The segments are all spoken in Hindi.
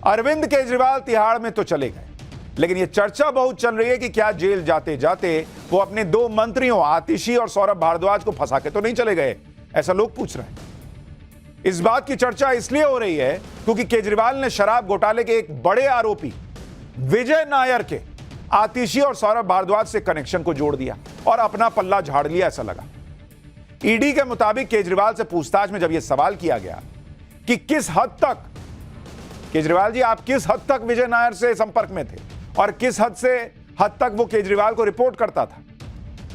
अरविंद केजरीवाल तिहाड़ में तो चले गए, लेकिन यह चर्चा बहुत चल रही है कि क्या जेल जाते जाते वो अपने 2 मंत्रियों आतिशी और सौरभ भारद्वाज को फंसा के तो नहीं चले गए, ऐसा लोग पूछ रहे हैं। इस बात की चर्चा इसलिए हो रही है क्योंकि केजरीवाल ने शराब घोटाले के एक बड़े आरोपी विजय नायर के आतिशी और सौरभ भारद्वाज से कनेक्शन को जोड़ दिया और अपना पल्ला झाड़ लिया, ऐसा लगा। ईडी के मुताबिक केजरीवाल से पूछताछ में जब यह सवाल किया गया कि किस हद तक केजरीवाल जी आप किस हद तक विजय नायर से संपर्क में थे और किस हद तक वो केजरीवाल को रिपोर्ट करता था,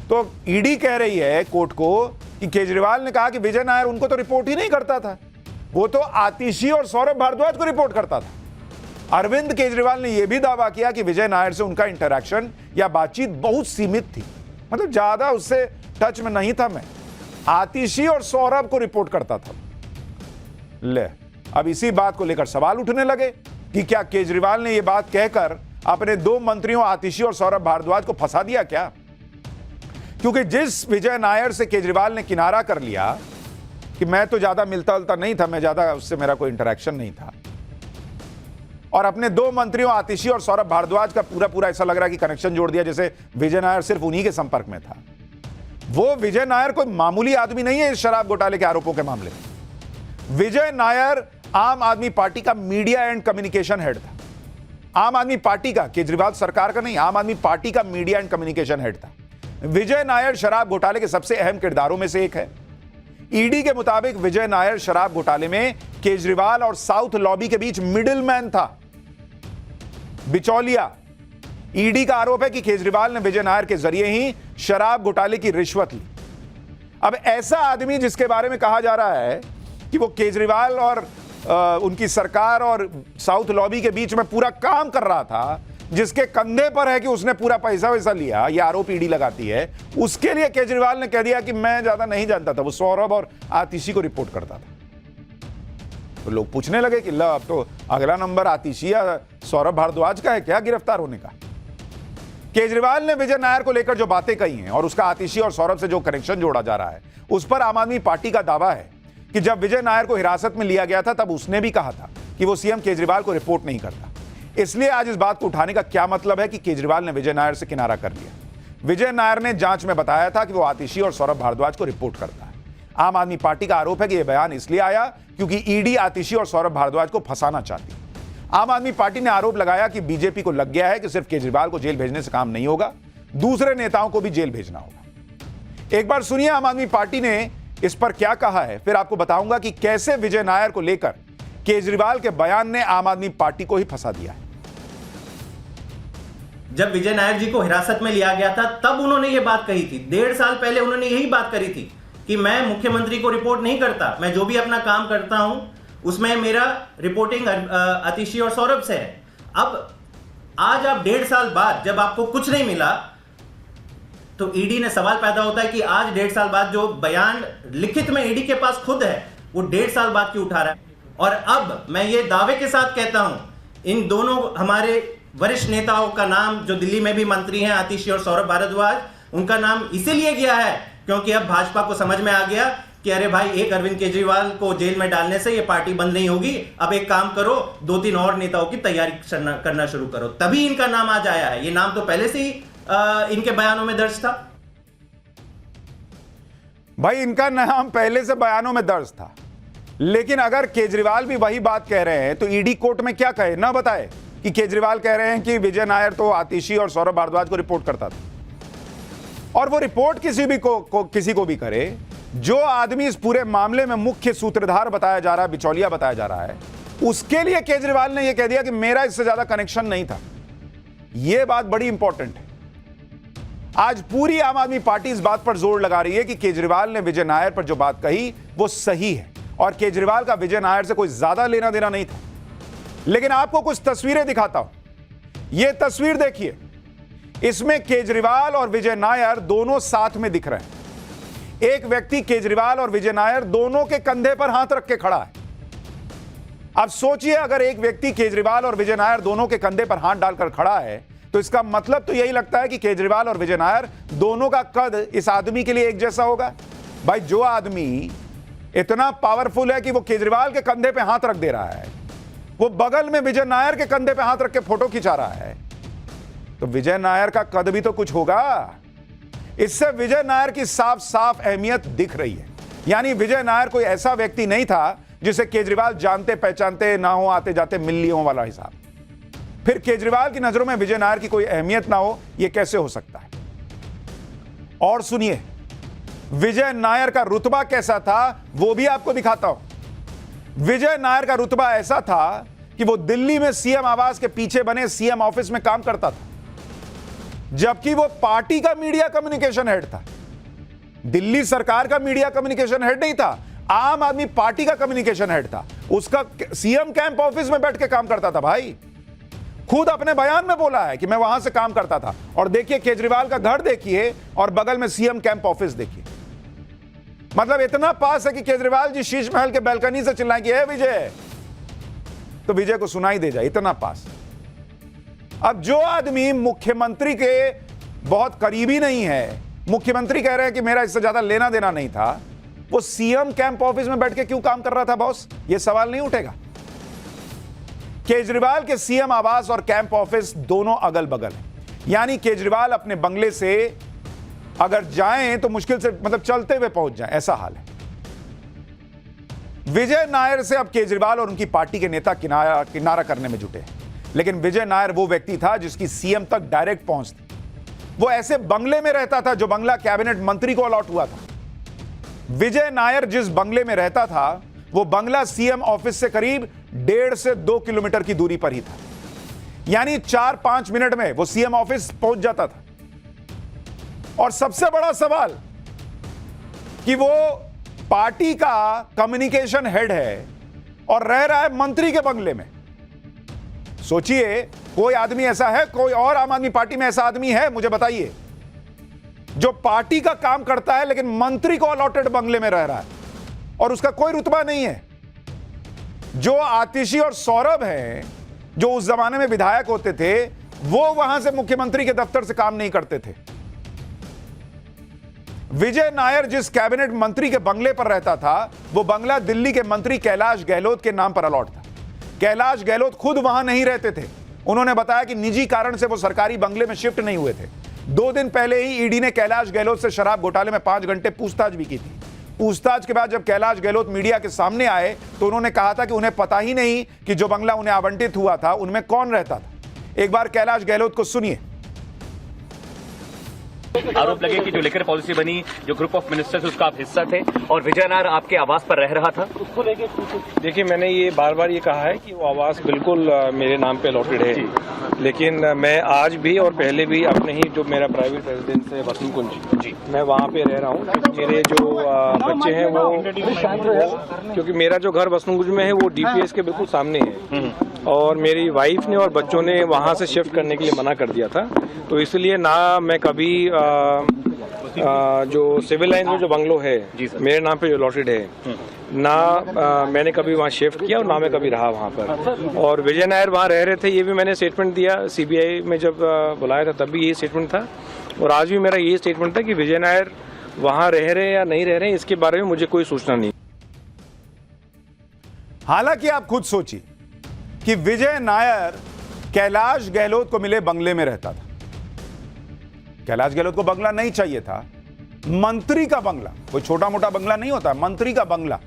तो ईडी कह रही है कोर्ट को कि केजरीवाल ने कहा कि विजय नायर उनको तो रिपोर्ट ही नहीं करता था, वो तो आतिशी और सौरभ भारद्वाज को रिपोर्ट करता था। अरविंद केजरीवाल ने यह भी दावा किया कि विजय नायर से उनका इंटरैक्शन या बातचीत बहुत सीमित थी, मतलब ज्यादा उससे टच में नहीं था, मैं आतिशी और सौरभ को रिपोर्ट करता था। ले, अब इसी बात को लेकर सवाल उठने लगे कि क्या केजरीवाल ने यह बात कहकर अपने 2 मंत्रियों आतिशी और सौरभ भारद्वाज को फंसा दिया क्या? क्योंकि जिस विजय नायर से केजरीवाल ने किनारा कर लिया कि मैं तो ज्यादा मिलता जुलता नहीं था, मैं ज्यादा उससे मेरा कोई इंटरेक्शन नहीं था, और अपने 2 मंत्रियों आतिशी और सौरभ भारद्वाज का पूरा ऐसा लग रहा है कि कनेक्शन जोड़ दिया जैसे विजय नायर सिर्फ उन्हीं के संपर्क में था। वो विजय नायर कोई मामूली आदमी नहीं है इस शराब घोटाले के आरोपों के मामले में। विजय नायर आम आदमी पार्टी का मीडिया एंड कम्युनिकेशन हेड था, आम आदमी पार्टी का, केजरीवाल सरकार का नहीं, आम आदमी पार्टी का मीडिया एंड कम्युनिकेशन हेड था। विजय नायर शराब घोटाले के सबसे अहम किरदारों में से एक है। ईडी के मुताबिक विजय नायर शराब घोटाले में केजरीवाल और साउथ लॉबी के बीच मिडिलमैन था, बिचौलिया। ईडी का आरोप है कि केजरीवाल ने विजय नायर के जरिए ही शराब घोटाले की रिश्वत ली। अब ऐसा आदमी जिसके बारे में कहा जा रहा है कि वो केजरीवाल और उनकी सरकार और साउथ लॉबी के बीच में पूरा काम कर रहा था, जिसके कंधे पर है कि उसने पूरा पैसा वैसा लिया, यह आरोप ईडी लगाती है, उसके लिए केजरीवाल ने कह दिया कि मैं ज्यादा नहीं जानता था, वो सौरभ और आतिशी को रिपोर्ट करता था। तो लोग पूछने लगे कि ला अब तो अगला नंबर आतिशी या सौरभ भारद्वाज का है क्या गिरफ्तार होने का? केजरीवाल ने विजय नायर को लेकर जो बातें कही हैं और उसका आतिशी और सौरभ से जो कनेक्शन जोड़ा जा रहा है, उस पर आम आदमी पार्टी का दावा है कि जब विजय नायर को हिरासत में लिया गया था तब उसने भी कहा था कि वो सीएम केजरीवाल को रिपोर्ट नहीं करता। इसलिए आज इस बात को उठाने का क्या मतलब है कि केजरीवाल ने विजय नायर से किनारा कर लिया? विजय नायर ने जांच में बताया था कि वो आतिशी और सौरभ भारद्वाज को रिपोर्ट करता है। आम आदमी पार्टी का आरोप है कि यह बयान इसलिए आया क्योंकि ईडी आतिशी और सौरभ भारद्वाज को फंसाना चाहती है। आम आदमी पार्टी ने आरोप लगाया कि बीजेपी को लग गया है कि सिर्फ केजरीवाल को जेल भेजने से काम नहीं होगा, दूसरे नेताओं को भी जेल भेजना होगा। एक बार सुनिए आम आदमी पार्टी ने इस पर क्या कहा है, फिर आपको बताऊंगा कि कैसे विजय नायर को लेकर केजरीवाल के बयान ने आम आदमी पार्टी को ही फंसा दिया है। जब विजय नायर जी को हिरासत में लिया गया था तब उन्होंने ये बात कही थी। 1.5 साल पहले उन्होंने यही बात करी थी कि मैं मुख्यमंत्री को रिपोर्ट नहीं करता, मैं जो भी अपना काम करता हूं उसमें मेरा रिपोर्टिंग आतिशी और सौरभ से है। अब आज आप 1.5 साल बाद जब आपको कुछ नहीं मिला तो ईडी ने सवाल पैदा होता है कि आज 1.5 साल बाद जो बयान लिखित में ईडी के पास खुद है वो 1.5 साल बाद क्यों उठा रहा है? और अब मैं ये दावे के साथ कहता हूं, इन दोनों हमारे वरिष्ठ नेताओं का नाम जो दिल्ली में भी मंत्री हैं, आतिशी और सौरभ भारद्वाज, उनका नाम इसीलिए गया है क्योंकि अब भाजपा को समझ में आ गया कि अरे भाई एक अरविंद केजरीवाल को जेल में डालने से ये पार्टी बंद नहीं होगी, अब एक काम करो 2-3 और नेताओं की तैयारी करना शुरू करो, तभी इनका नाम आज आया है। ये नाम तो पहले से ही इनके बयानों में दर्ज था। भाई इनका नाम पहले से बयानों में दर्ज था, लेकिन अगर केजरीवाल भी वही बात कह रहे हैं तो ईडी कोर्ट में क्या कहे? ना बताए कि केजरीवाल कह रहे हैं कि विजय नायर तो आतिशी और सौरभ भारद्वाज को रिपोर्ट करता था, और वो रिपोर्ट किसी को भी करे, जो आदमी इस पूरे मामले में मुख्य सूत्रधार बताया जा रहा है, बिचौलिया बताया जा रहा है, उसके लिए केजरीवाल ने यह कह दिया कि मेरा इससे ज्यादा कनेक्शन नहीं था। यह बात बड़ी इंपॉर्टेंट है। आज पूरी आम आदमी पार्टी इस बात पर जोर लगा रही है कि केजरीवाल ने विजय नायर पर जो बात कही वो सही है और केजरीवाल का विजय नायर से कोई ज्यादा लेना देना नहीं था। लेकिन आपको कुछ तस्वीरें दिखाता हूं। यह तस्वीर देखिए, इसमें केजरीवाल और विजय नायर दोनों साथ में दिख रहे हैं। एक व्यक्ति केजरीवाल और विजय नायर दोनों के कंधे पर हाथ रख के खड़ा है। अब सोचिए, अगर एक व्यक्ति केजरीवाल और विजय नायर दोनों के कंधे पर हाथ डालकर खड़ा है तो इसका मतलब तो यही लगता है कि केजरीवाल और विजय नायर दोनों का कद इस आदमी के लिए एक जैसा होगा। भाई जो आदमी इतना पावरफुल है कि वो केजरीवाल के कंधे पे हाथ रख दे रहा है, वो बगल में विजय नायर के कंधे पे हाथ रख के फोटो खिंचा रहा है, तो विजय नायर का कद भी तो कुछ होगा। इससे विजय नायर की साफ साफ अहमियत दिख रही है। यानी विजय नायर कोई ऐसा व्यक्ति नहीं था जिसे केजरीवाल जानते पहचानते ना हो, आते जाते मिल लिए हो वाला हिसाब। फिर केजरीवाल की नजरों में विजय नायर की कोई अहमियत ना हो, यह कैसे हो सकता है? और सुनिए, विजय नायर का रुतबा कैसा था वो भी आपको दिखाता हूं। विजय नायर का रुतबा ऐसा था कि वो दिल्ली में सीएम आवास के पीछे बने सीएम ऑफिस में काम करता था, जबकि वो पार्टी का मीडिया कम्युनिकेशन हेड था। दिल्ली सरकार का मीडिया कम्युनिकेशन हेड नहीं था, आम आदमी पार्टी का कम्युनिकेशन हेड था। उसका सीएम कैंप ऑफिस में बैठ के काम करता था। भाई खुद अपने बयान में बोला है कि मैं वहां से काम करता था। और देखिए केजरीवाल का घर देखिए और बगल में सीएम कैंप ऑफिस देखिए। मतलब इतना पास है कि केजरीवाल जी शीश महल के बैल्कनी से चिल्लाएंगे ए विजय, तो विजय को सुनाई दे जाए, इतना पास। अब जो आदमी मुख्यमंत्री के बहुत करीबी नहीं है, मुख्यमंत्री कह रहे हैं कि मेरा इससे ज्यादा लेना देना नहीं था, वो सीएम कैंप ऑफिस में बैठ के क्यों काम कर रहा था बॉस? ये सवाल नहीं उठेगा। केजरीवाल के सीएम आवास और कैंप ऑफिस दोनों अगल बगल हैं। यानी केजरीवाल अपने बंगले से अगर जाएं तो मुश्किल से मतलब चलते हुए पहुंच जाएं, ऐसा हाल है। विजय नायर से अब केजरीवाल और उनकी पार्टी के नेता किनारा करने में जुटे हैं। लेकिन विजय नायर वो व्यक्ति था जिसकी सीएम तक डायरेक्ट पहुंच थी। वो ऐसे बंगले में रहता था जो बंगला कैबिनेट मंत्री को अलॉट हुआ था। विजय नायर जिस बंगले में रहता था वो बंगला सीएम ऑफिस से करीब 1.5 से 2 किलोमीटर की दूरी पर ही था। यानी 4-5 मिनट में वो सीएम ऑफिस पहुंच जाता था। और सबसे बड़ा सवाल कि वो पार्टी का कम्युनिकेशन हेड है और रह रहा है मंत्री के बंगले में। सोचिए, कोई आदमी ऐसा है, कोई और आम आदमी पार्टी में ऐसा आदमी है मुझे बताइए, जो पार्टी का काम करता है लेकिन मंत्री को अलॉटेड बंगले में रह रहा है और उसका कोई रुतबा नहीं है। जो आतिशी और सौरभ हैं, जो उस जमाने में विधायक होते थे, वो वहां से मुख्यमंत्री के दफ्तर से काम नहीं करते थे। विजय नायर जिस कैबिनेट मंत्री के बंगले पर रहता था, वो बंगला दिल्ली के मंत्री कैलाश गहलोत के नाम पर अलॉट था। कैलाश गहलोत खुद वहां नहीं रहते थे। उन्होंने बताया कि निजी कारण से वो सरकारी बंगले में शिफ्ट नहीं हुए थे। 2 दिन पहले ही ईडी ने कैलाश गहलोत से शराब घोटाले में 5 घंटे पूछताछ भी की थी। पूछताछ के बाद जब कैलाश गहलोत मीडिया के सामने आए तो उन्होंने कहा था कि उन्हें पता ही नहीं कि जो बंगला उन्हें आवंटित हुआ था उनमें कौन रहता था। एक बार कैलाश गहलोत को सुनिए। आरोप लगे कि जो लिकर पॉलिसी बनी, जो ग्रुप ऑफ मिनिस्टर्स उसका आप हिस्सा थे और विजय नायर आपके आवास पर रह रहा था, उसको लेके देखिए, मैंने ये बार बार ये कहा है कि वो आवास बिल्कुल मेरे नाम पे अलॉटेड है, लेकिन मैं आज भी और पहले भी अपने ही जो मेरा प्राइवेट रेजिडेंस है वसंतकुंज जी, मैं वहाँ पे रह रहा हूँ। मेरे जो बच्चे हैं वो क्योंकि मेरा जो घर वसंतकुंज में है वो डीपीएस के बिल्कुल सामने है और मेरी वाइफ ने और बच्चों ने वहाँ से शिफ्ट करने के लिए मना कर दिया था। तो इसलिए ना मैं कभी जो सिविल लाइन में जो बंगलो है मेरे नाम पे जो अलॉटेड है, ना मैंने कभी वहाँ शिफ्ट किया और ना मैं कभी रहा वहाँ पर। और विजय नायर वहाँ रह रहे थे, ये भी मैंने स्टेटमेंट दिया सीबीआई में जब बुलाया था, तब भी ये स्टेटमेंट था और आज भी मेरा ये स्टेटमेंट था कि विजय नायर वहाँ रह रहे हैं या नहीं रह रहे हैं, इसके बारे में मुझे कोई सूचना नहीं। हालांकि आप खुद सोचिए कि विजय नायर कैलाश गहलोत को मिले बंगले में रहता था। कैलाश गहलोत को बंगला नहीं चाहिए था, मंत्री का बंगला, कोई छोटा मोटा बंगला नहीं होता, मंत्री का बंगला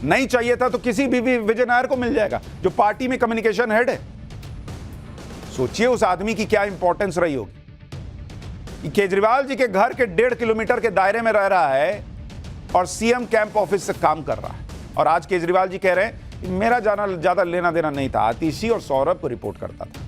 नहीं चाहिए था तो किसी भी विजय नायर को मिल जाएगा जो पार्टी में कम्युनिकेशन हेड है। सोचिए उस आदमी की क्या इंपॉर्टेंस रही होगी। केजरीवाल जी के घर के 1.5 किलोमीटर के दायरे में रह रहा है और सीएम कैंप ऑफिस से काम कर रहा है। और आज केजरीवाल जी कह रहे हैं कि मेरा जाना ज्यादा लेना देना नहीं था, आतिशी और सौरभ को रिपोर्ट करता था।